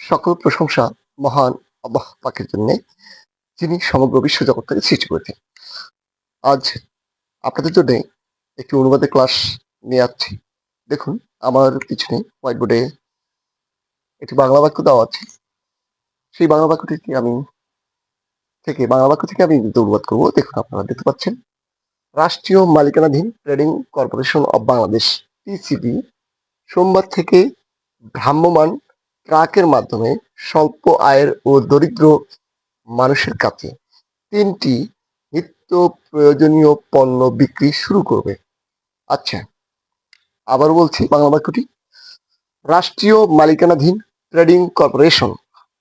সকল প্রশংসা মহান আল্লাহ পাকের জন্যে, যিনি সমগ্র বিশ্বজগৎটাকে সৃষ্টি করেছেন। আজ আপনাদের জন্য একটি অনুবাদের ক্লাস নিয়ে আসছি। দেখুন, আমার পিছনে হোয়াইট বোর্ডে একটি বাংলা বাক্য দেওয়া আছে। সেই বাংলা বাংলা বাক্য থেকে আমি হিন্দিতে অনুবাদ করবো। দেখুন, আপনারা দেখতে পাচ্ছেন, রাষ্ট্রীয় মালিকানাধীন trading corporation of Bangladesh TCB সোমবার থেকে ভ্রাম্যমাণ ট্রাকের মাধ্যমে স্বল্প আয়ের ও দরিদ্র মানুষের কাছে ৩টি নিত্য প্রয়োজনীয় পণ্য বিক্রি শুরু করবে। আচ্ছা, আবার বলছি বাংলা বাক্যটি। রাষ্ট্রীয় মালিকানাধীন trading corporation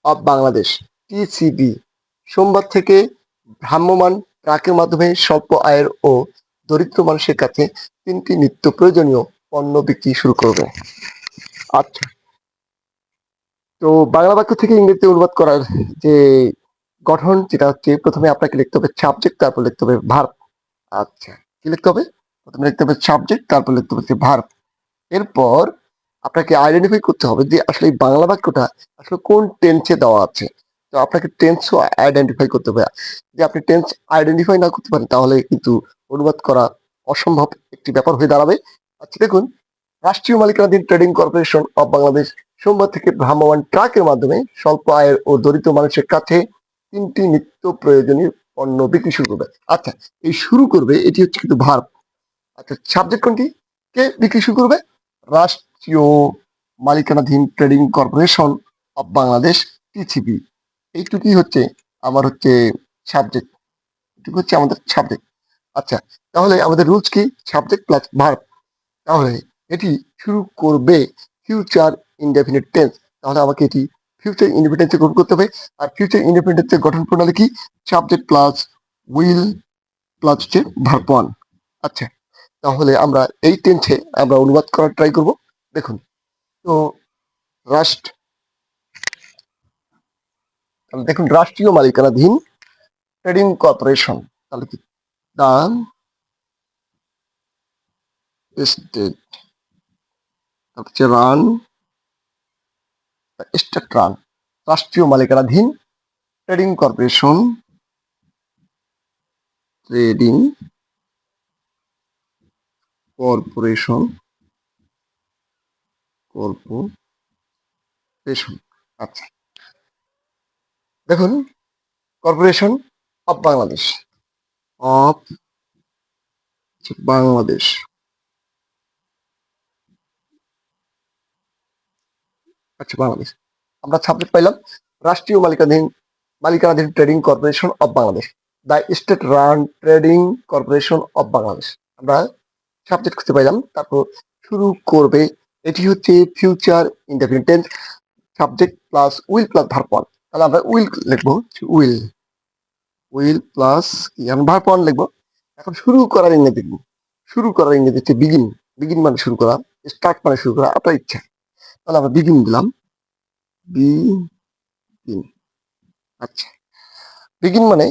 of Bangladesh TCB সোমবার থেকে ভ্রাম্যমাণ ট্রাকের মাধ্যমে স্বল্প আয়ের ও দরিদ্র মানুষের কাছে ৩টি নিত্য প্রয়োজনীয় পণ্য বিক্রি শুরু করবে। আচ্ছা, তো বাংলা বাক্য থেকে ইংরেজিতে অনুবাদ করার যে গঠন, যেটা হচ্ছে, প্রথমে আপনাকে লিখতে হবে সাবজেক্ট, তারপর লিখতে হবে ভার্ব। আচ্ছা, কি লিখতে হবে? প্রথমে লিখতে হবে সাবজেক্ট, তারপর লিখতে হবে ভার্ব। এরপর আপনাকে আইডেন্টিফাই করতে হবে যে আসলে এই বাংলা বাক্যটা আসলে কোন টেন্সে দেওয়া আছে। তো আপনাকে টেন্সও আইডেন্টিফাই করতে হবে। যে আপনি টেন্স আইডেন্টিফাই না করতে পারেন, তাহলে কিন্তু অনুবাদ করা অসম্ভব একটি ব্যাপার হয়ে দাঁড়াবে। আচ্ছা, দেখুন, রাষ্ট্রীয় মালিকানাধীন ট্রেডিং কর্পোরেশন অব বাংলাদেশ সোমবার থেকে ভ্রাম্যমাণ ট্রাকের মাধ্যমে স্বল্প আয়ের ও দরিদ্র মানুষের কাছে ৩টি নিত্য প্রয়োজনীয় পণ্য বিক্রি শুরু করবে। আচ্ছা, এই শুরু করবে এটি হচ্ছে কিন্তু ভার্ব। আচ্ছা, সাবজেক্ট কোনটি? কে বিক্রি শুরু করবে? রাষ্ট্রীয় মালিকানাধীন trading corporation of Bangladesh TCB. এইটুকুই হচ্ছে আমার সাবজেক্ট। এটুকু হচ্ছে আমাদের সাবজেক্ট। আচ্ছা, তাহলে আমাদের রুলস কি? Subject plus verb. তাহলে এটি শুরু করবে ফিউচার ইনডেফিনিট টেন্স। তাহলে আমাকে এটি ফিউচার ইনডেফিনিট গঠন করতে হবে। আর ফিউচার ইনডেফিনিট গঠন প্রণালী কি? সাবজেক্ট প্লাস উইল প্লাস হচ্ছে ভার্ব ওয়ান। আচ্ছা, তাহলে আমরা এই টেন্সে আমরা অনুবাদ করার ট্রাই করব। দেখুন, তো দেখুন, রাষ্ট্রীয় মালিকানাধীন ট্রেডিং কর্পোরেশন, তাহলে কি? দা স্টেট, হচ্ছে রান স্টেট রান রাষ্ট্রীয় মালিকানাধীন trading corporation, trading corporation corporation. আচ্ছা, দেখুন, corporation of Bangladesh, of Bangladesh. আচ্ছা, বাংলাদেশ। আমরা সাবজেক্ট পাইলাম রাষ্ট্রীয় মালিকানাধীন trading corporation of Bangladesh, the state run trading corporation of Bangladesh. আমরা সাবজেক্ট খুঁজে পাইলাম। তারপর শুরু করবে, এটি হচ্ছে future indefinite tense, subject plus will plus verb one. তাহলে আমরা উইল লিখবো, উইল প্লাস কি, আমি ভার্ব ওয়ান লিখবো। এখন শুরু করার ইংরেজি লিখবো। শুরু করার ইংরেজি হচ্ছে বিগিন। বিগিন মানে শুরু করা, স্টার্ট মানে শুরু করা, আপনার ইচ্ছা। তাহলে আমরা বিগিন দিলাম, বিগিন। আচ্ছা, বিগিন মানে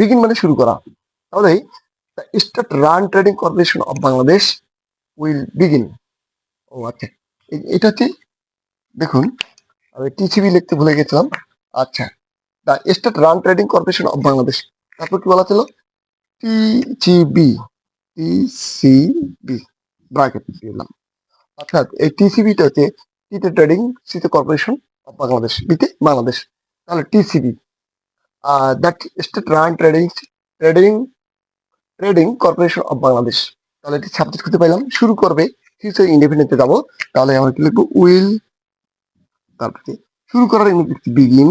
বিগিন মানে শুরু করা। তাহলে state run trading corporation of Bangladesh will begin. ও আচ্ছা, এটা হচ্ছে, দেখুন, আমি টিসিবি লিখতে ভুলে গেছিলাম। আচ্ছা, the state run trading corporation of Bangladesh, তারপর কি বলা ছিল? টিজিবি, টিসিবি ব্র্যাকেট দিলাম। অর্থাৎ এই টিসিবিটা হচ্ছে টিতে ট্রেডিং, সিতে কর্পোরেশন অফ বাংলাদেশ, বিতে বাংলাদেশ। তাহলে TCB, that state run trading trading corporation of Bangladesh. তাহলে এটি সাবজেক্ট খুঁজে পাইলাম। শুরু করবে ফিউচার ইনডেফিনিটে যাবো। তাহলে আমরা কি লিখবো? উইল, তারপর শুরু করার ইংরেজি বিগিন,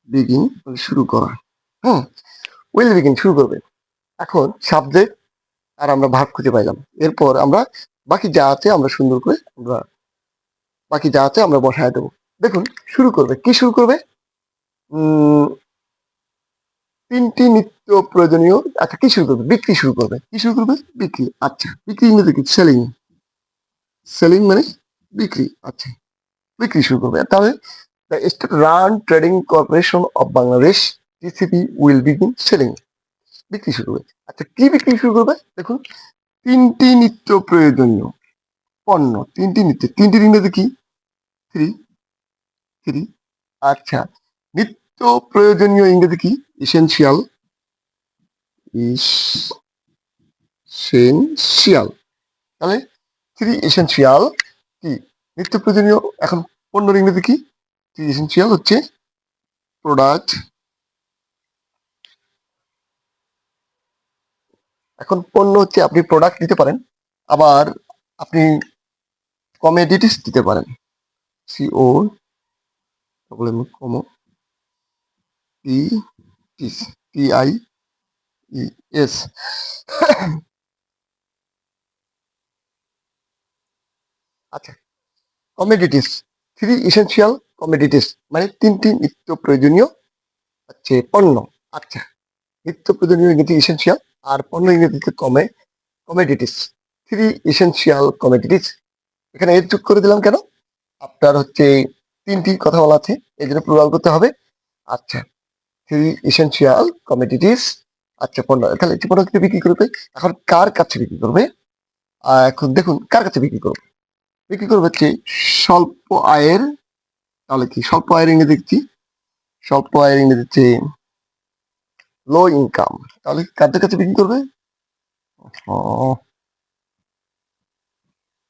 বিগিন শুরু করা। হ্যাঁ, উইল বিগিন শুরু করবে। এখন সাবজেক্ট আর আমরা ভাগ খুঁজে পাইলাম। এরপর আমরা বাকি যা আছে আমরা সুন্দর করে বসায় দেবো। দেখুন, শুরু করবে কি? শুরু করবে 3টি নিত্য প্রয়োজনীয়। আচ্ছা, কি শুরু করবে? বিক্রি শুরু করবে। কি শুরু করবে? বিক্রি। আচ্ছা, বিক্রি ইংরেজি কি? সেলিং। সেলিং মানে বিক্রি। আচ্ছা, বিক্রি শুরু করবে। তাহলে the state run trading corporation of Bangladesh TCB will begin selling, বিক্রি শুরু করবে। আচ্ছা, কি বিক্রি শুরু করবে? দেখুন, 3টি নিত্য প্রয়োজনীয় পণ্য। 3টি নিত্য, 3টির ইংরেজি কি? থ্রি থ্রি আচ্ছা, নিত্য প্রয়োজনীয় ইংরেজি কি? ইসেনশিয়াল। ইসেনশিয়াল, তাহলে থ্রি এসেনশিয়াল কি? নিত্য প্রয়োজনীয়। এখন পণ্যের ইংরেজি কি? থ্রি এসেনশিয়াল হচ্ছে প্রোডাক্ট। এখন পণ্য হচ্ছে আপনি প্রোডাক্ট দিতে পারেন, আবার আপনি কমোডিটিস দিতে পারেন। সিও কমো টি টি আই এস। আচ্ছা, কমোডিটিস, থ্রি এসেনশিয়াল কমোডিটিস মানে তিনটি নিত্য প্রয়োজনীয় হচ্ছে পণ্য। আচ্ছা, নিত্য প্রয়োজনীয় ইংরেজি এসেনশিয়াল, আর পণ্য ইংরেজিতে কমোডিটিস, থ্রি এসেনশিয়াল কমোডিটিস। এখানে এর যোগ করে দিলাম কেন? আপনার হচ্ছে তিনটি কথা বলা আছে, এই জন্য প্লুরাল করতে হবে। আচ্ছা, থ্রি এসেনশিয়াল কমোডিটিস। আচ্ছা, পণ্য, তাহলে এই পণ্য কিন্তু বিক্রি করবে। এখন কার কাছে বিক্রি করবে? এখন দেখুন কার কাছে বিক্রি করবে। বিক্রি করবে হচ্ছে স্বল্প আয়ের। তাহলে কি স্বল্প আয়ের ইংরেজি কি? স্বল্প আয়ের ইংরেজি হচ্ছে লো ইনকাম। তাহলে কাদের কাছে বিক্রি করবে?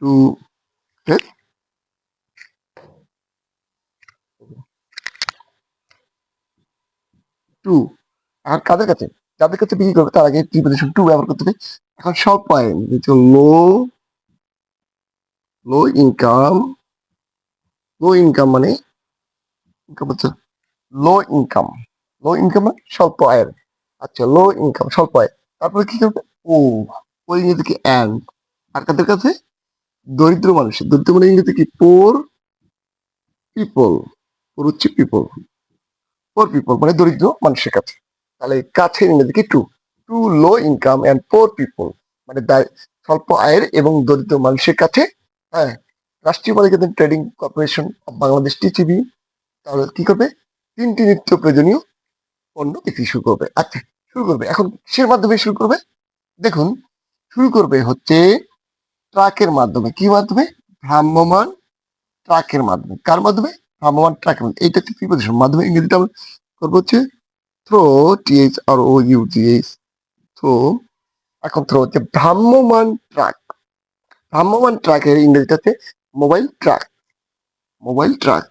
টু টু আর কাদের কাছে? যাদের কাছে বিক্রি করবে তার আগে প্রিপোজিশন টু ব্যবহার করতে হবে। এখন স্বল্প আয় লো, লো ইনকাম। লো ইনকাম মানে ইনকাম হচ্ছে লো ইনকাম। লো ইনকাম মানে স্বল্প আয়ের। আচ্ছা, লো ইনকাম স্বল্প আয়। তারপরে কি করবে? ও, ওই ইংরেজি কি অ্যান্ড। আর কাদের কাছে? দরিদ্র মানুষ। দরিদ্র মানে ইংরেজি কি? পোর পিপল। পোর হচ্ছে পিপল। পোর পিপল মানে দরিদ্র মানুষের কাছে। তাহলে কাছে ইংরেজি কি? To. To low income and poor people মানে স্বল্প আয়ের এবং দরিদ্র মানুষের কাছে। হ্যাঁ, রাষ্ট্রীয় মালিকানাধীন trading corporation of Bangladesh TCB তাহলে কি করবে? তিনটি নিত্য প্রয়োজনীয় পণ্য বিক্রি শুরু করবে। আচ্ছা, শুরু করবে এখন কিসের মাধ্যমে শুরু করবে? দেখুন, শুরু করবে হচ্ছে ট্রাকের মাধ্যমে। কি মাধ্যমে? ভ্রাম্যমান ট্রাকের মাধ্যমে। কার মাধ্যমে? ভ্রাম্যমান ট্রাকের মাধ্যমে। এইটা একটি প্রিপোজিশন। মাধ্যমে ইংরেজিটা আমরা করবো হচ্ছে through, TH R O U G H, through. এখন থ্রো হচ্ছে ভ্রাম্যমান ট্রাক। ভ্রাম্যমান ট্রাকের ইংরেজিটা হচ্ছে mobile truck. Mobile truck,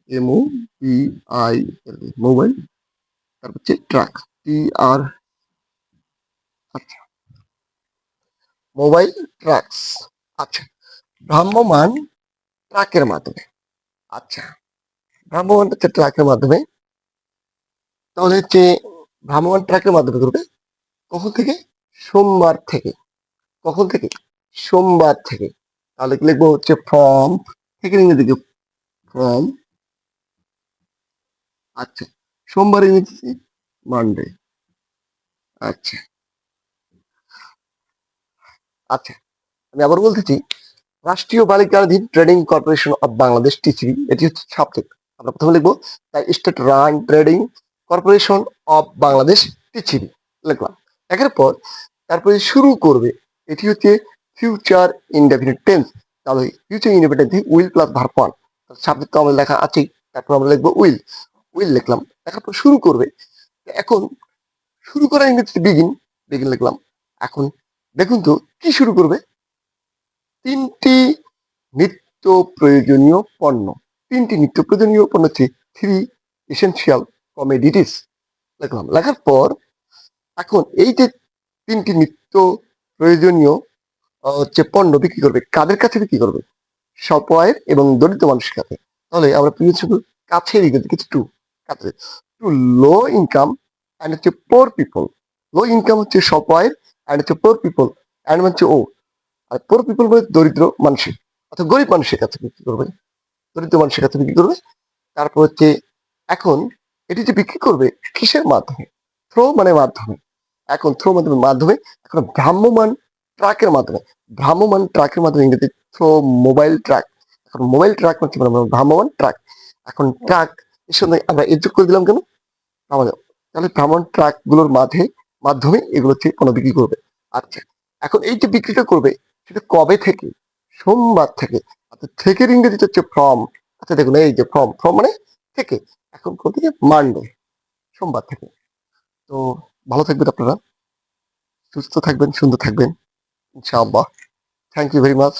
M O P I L, mobile. তারপর হচ্ছে ট্রাক, টি আর। আচ্ছা, মোবাইল ট্রাকস। আচ্ছা, ভ্রাম্যমান ট্রাকের মাধ্যমে। আচ্ছা, ভ্রাম্যমান হচ্ছে ট্রাকের মাধ্যমে। তাহলে হচ্ছে ভ্রাম্যমান ট্রাকের মাধ্যমে করবে কখন থেকে? সোমবার থেকে। কখন থেকে? সোমবার থেকে। তাহলে কি লিখবো হচ্ছে ফ্রম থেকে ইংরেজি ফ্রম। আচ্ছা, সোমবার ইংরেজি মানডে। আচ্ছা আচ্ছা, আমি আবার বলতেছি, রাষ্ট্রীয় বালিকাধীন trading corporation of Bangladesh TCB, এটি হচ্ছে সাবজেক্ট। আমরা প্রথমে লিখবো তাই state run trading corporation of Bangladesh TCB লিখলাম। একের পর তারপরে শুরু করবে, এটি হচ্ছে ফিউচার ইনডেফিনিট টেন্স। তাহলে future indefinite tense will plus verb one. Subject তো আমাদের লেখা আছেই, তারপর আমরা লিখবো উইল। উইল লিখলাম, লেখার পর শুরু করবে। এখন শুরু করা ইংরেজিতে বিগিন। বিগিন লিখলাম। এখন দেখুন তো কি শুরু করবে? তিনটি নিত্য প্রয়োজনীয় পণ্য। তিনটি নিত্য প্রয়োজনীয় পণ্য হচ্ছে থ্রি এসেনশিয়াল কমোডিটিস লিখলাম। লেখার পর এখন এই যে তিনটি নিত্য প্রয়োজনীয় হচ্ছে পণ্য বিক্রি করবে, কাদের কাছে বিক্রি করবে? স্বল্প আয়ের এবং দরিদ্র মানুষের কাছে। তাহলে আমরা প্রিন্সিপাল কাছে লিখে কিছু টু। কাছে, টু লো ইনকাম অ্যান্ড হচ্ছে পোর পিপল। লো ইনকাম হচ্ছে স্বল্প আয়ের, অ্যান্ড হচ্ছে পোর পিপল, অ্যান্ড হচ্ছে ও। আর পোর পিপল মানে দরিদ্র মানুষের অর্থাৎ গরিব মানুষের কাছে বিক্রি করবে। দরিদ্র মানুষের কাছে বিক্রি করবে। তারপর হচ্ছে এখন এটি যে বিক্রি করবে কিসের মাধ্যমে? থ্রো মানে মাধ্যমে। এখন থ্রো মাধ্যমে মাধ্যমে। এখন ভ্রাম্যমান ট্রাকের মাধ্যমে। ভ্রাম্যমান ট্রাকের মাধ্যমে ইংরেজি থ্রো মোবাইল ট্রাক। এখন মোবাইল ট্রাক মানে ভ্রাম্যমান ট্রাক। এখন ট্রাক এর সঙ্গে আমরা এর যোগ করে দিলাম কেন? আমাদের, তাহলে ভ্রাম্যমান ট্রাক গুলোর মাধ্যমে এগুলো হচ্ছে পণ্য বিক্রি করবে। আচ্ছা, এখন এই যে বিক্রিটা করবে সেটা কবে থেকে? সোমবার থেকে। অর্থাৎ থেকের ইংরেজিটা হচ্ছে ফ্রম। আচ্ছা দেখুন, এই যে ফ্রম ফ্রম মানে থেকে, এখন কোন থেকে, মানডে, সোমবার থেকে। তো ভালো থাকবেন আপনারা, সুস্থ থাকবেন, সুন্দর থাকবেন ইনশাআল্লাহ। Thank you very much.